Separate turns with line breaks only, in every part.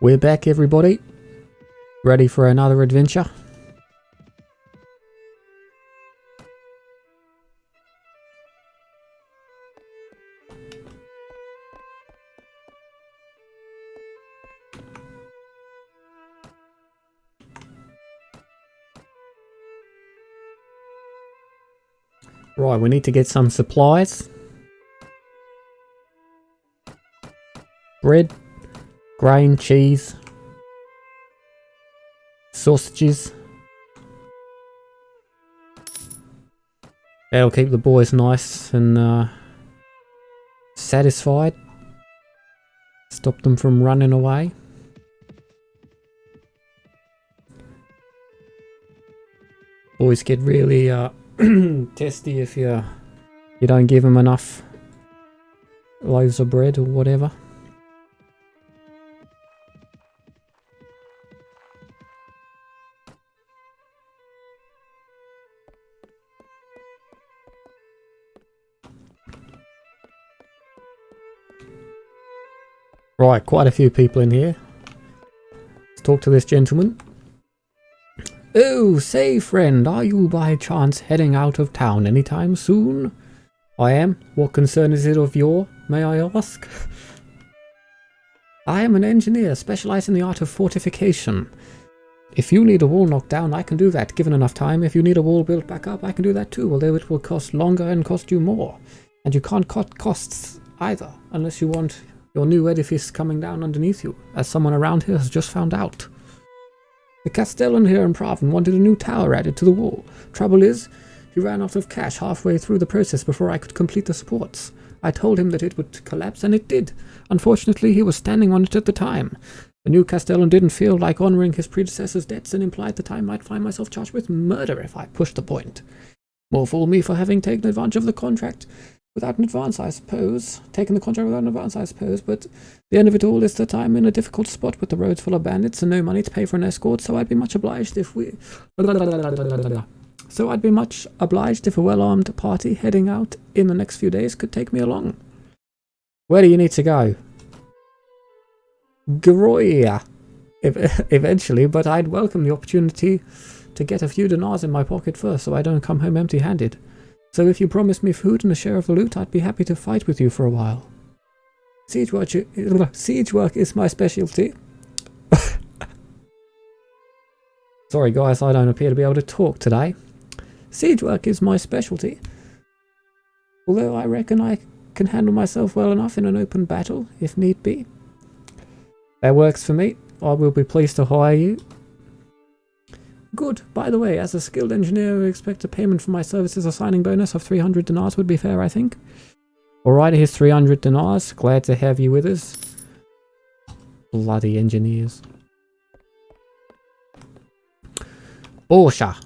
We're back, everybody. Ready for another adventure? Right, we need to get some supplies. Bread, grain, cheese, sausages. That'll keep the boys nice and satisfied. Stop them from running away. Boys get really testy if you don't give them enough loaves of bread or whatever. Right, quite a few people in here. Let's talk to this gentleman. Oh, say friend, are you by chance heading out of town anytime soon? I am. What concern is it of your, may I ask? I am an engineer specialized in the art of fortification. If you need a wall knocked down, I can do that, given enough time. If you need a wall built back up, I can do that too, although it will cost longer and cost you more. And you can't cut costs either, unless you want your new edifice coming down underneath you, as someone around here has just found out. The Castellan here in Praven wanted a new tower added to the wall. Trouble is, he ran out of cash halfway through the process before I could complete the supports. I told him that it would collapse, and it did. Unfortunately, he was standing on it at the time. The new Castellan didn't feel like honouring his predecessor's debts and implied that I might find myself charged with murder if I pushed the point. More fool me for having taken advantage of the contract without an advance, I suppose. But the end of it all is that I'm in a difficult spot with the roads full of bandits and no money to pay for an escort, so I'd be much obliged if a well-armed party heading out in the next few days could take me along. Where do you need to go? Groya. Eventually, but I'd welcome the opportunity to get a few dinars in my pocket first so I don't come home empty-handed. So if you promise me food and a share of the loot, I'd be happy to fight with you for a while. Siege work is my specialty. Sorry guys, I don't appear to be able to talk today. Siege work is my specialty. Although I reckon I can handle myself well enough in an open battle, if need be. That works for me. I will be pleased to hire you. Good. By the way, as a skilled engineer, I expect a payment for my services. A signing bonus of 300 dinars would be fair, I think. Alright, here's 300 dinars. Glad to have you with us. Bloody engineers. Borsha.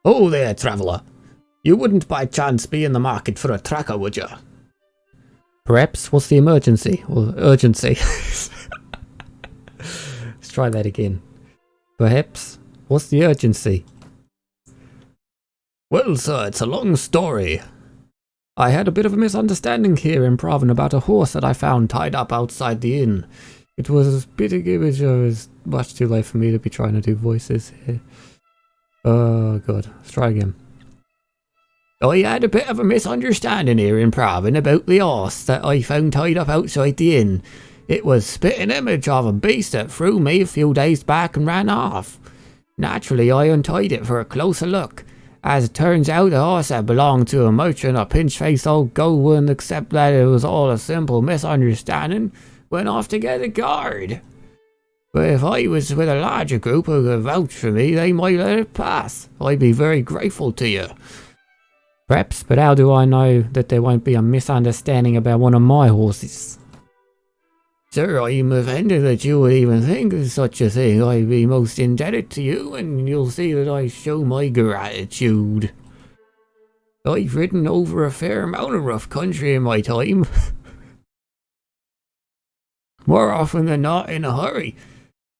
Oh there, traveller. You wouldn't by chance be in the market for a tracker, would you? Perhaps. What's the emergency? Or urgency? Let's try that again. Perhaps. What's the urgency? Well, sir, it's a long story. I had a bit of a misunderstanding here in Praven about a horse that I found tied up outside the inn. It was much too late for me to be trying to do voices here. Oh, God. Let's try again. I had a bit of a misunderstanding here in Praven about the horse that I found tied up outside the inn. It was a spitting image of a beast that threw me a few days back and ran off. Naturally, I untied it for a closer look. As it turns out, the horse had belonged to a merchant, a pinch-faced old goat wouldn't accept that it was all a simple misunderstanding, went off to get a guard. But if I was with a larger group who could vouch for me, they might let it pass. I'd be very grateful to you. Perhaps, but how do I know that there won't be a misunderstanding about one of my horses? Sir, I'm offended that you would even think of such a thing. I'd be most indebted to you, and you'll see that I show my gratitude. I've ridden over a fair amount of rough country in my time. More often than not in a hurry.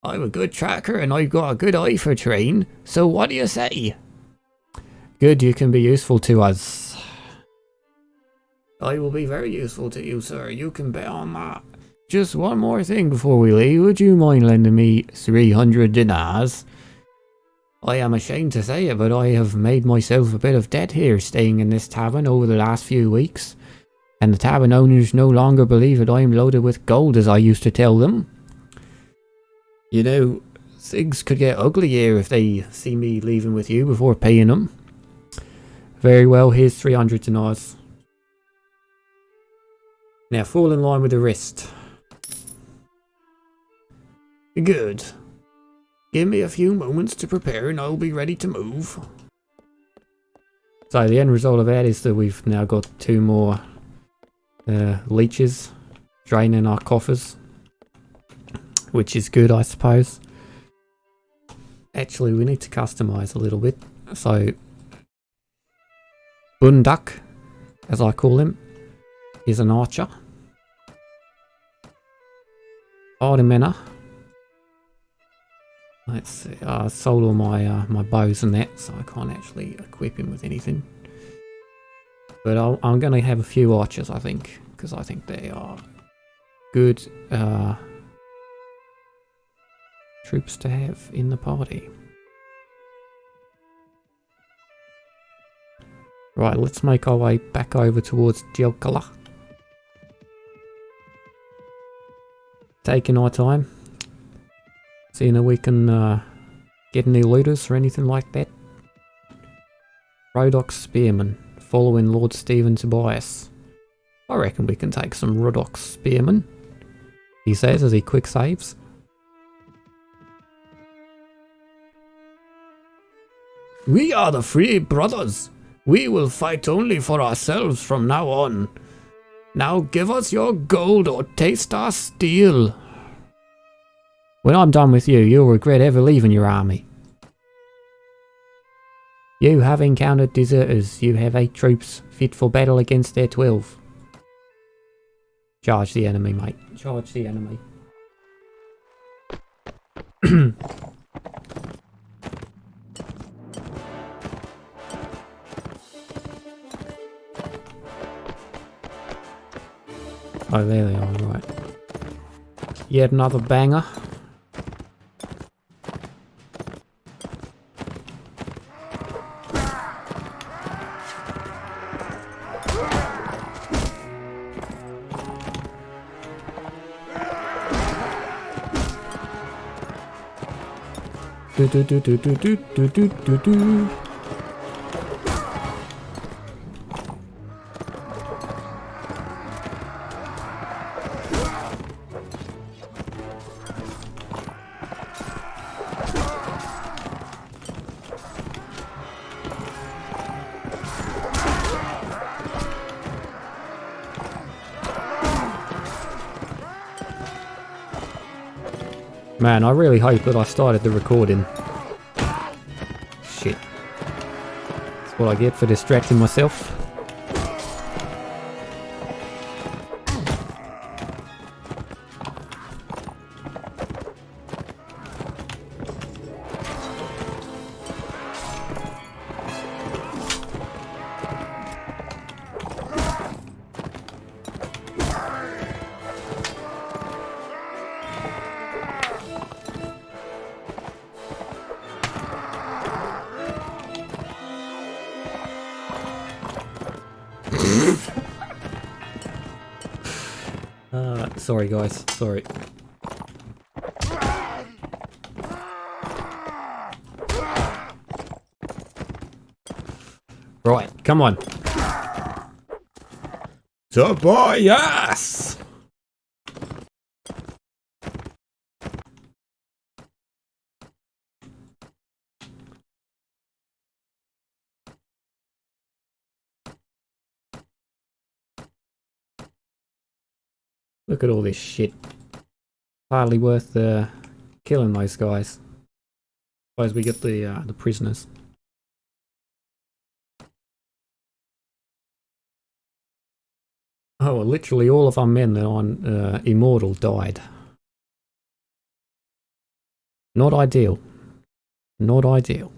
I'm a good tracker and I've got a good eye for terrain, so what do you say? Good, you can be useful to us. I will be very useful to you, sir. You can bet on that. Just one more thing before we leave. Would you mind lending me 300 dinars? I am ashamed to say it, but I have made myself a bit of debt here staying in this tavern over the last few weeks. And the tavern owners no longer believe that I am loaded with gold as I used to tell them. You know, things could get ugly here if they see me leaving with you before paying them. Very well, here's 300 dinars. Now fall in line with the rest. Good. Give me a few moments to prepare and I'll be ready to move. So the end result of that is that we've now got 2 more leeches draining our coffers. Which is good, I suppose. Actually, we need to customize a little bit. So, Bundak, as I call him, is an archer. Ardemena. Let's see, I sold all my my bows and that, so I can't actually equip him with anything. But I'm going to have a few archers, I think, because I think they are good troops to have in the party. Right, let's make our way back over towards Jelkala. Taking our time. Seeing if we can get any looters or anything like that. Rodok Spearman, following Lord Stephen Tobias. I reckon we can take some Rodok Spearman, he says as he quick saves. We are the free brothers. We will fight only for ourselves from now on. Now give us your gold or taste our steel. When I'm done with you, you'll regret ever leaving your army. You have encountered deserters. You have 8 troops fit for battle against their 12. Charge the enemy, mate. Charge the enemy. Oh, there they are, right. Yet another banger. Do do do do do do do do do do. Man, I really hope that I started the recording. Shit. That's what I get for distracting myself. Sorry guys, sorry. Right, come on. Tobias! Look at all this shit. Hardly worth killing those guys. Suppose we get the prisoners. Oh, well, literally all of our men that are on Immortal died. Not ideal. Not ideal.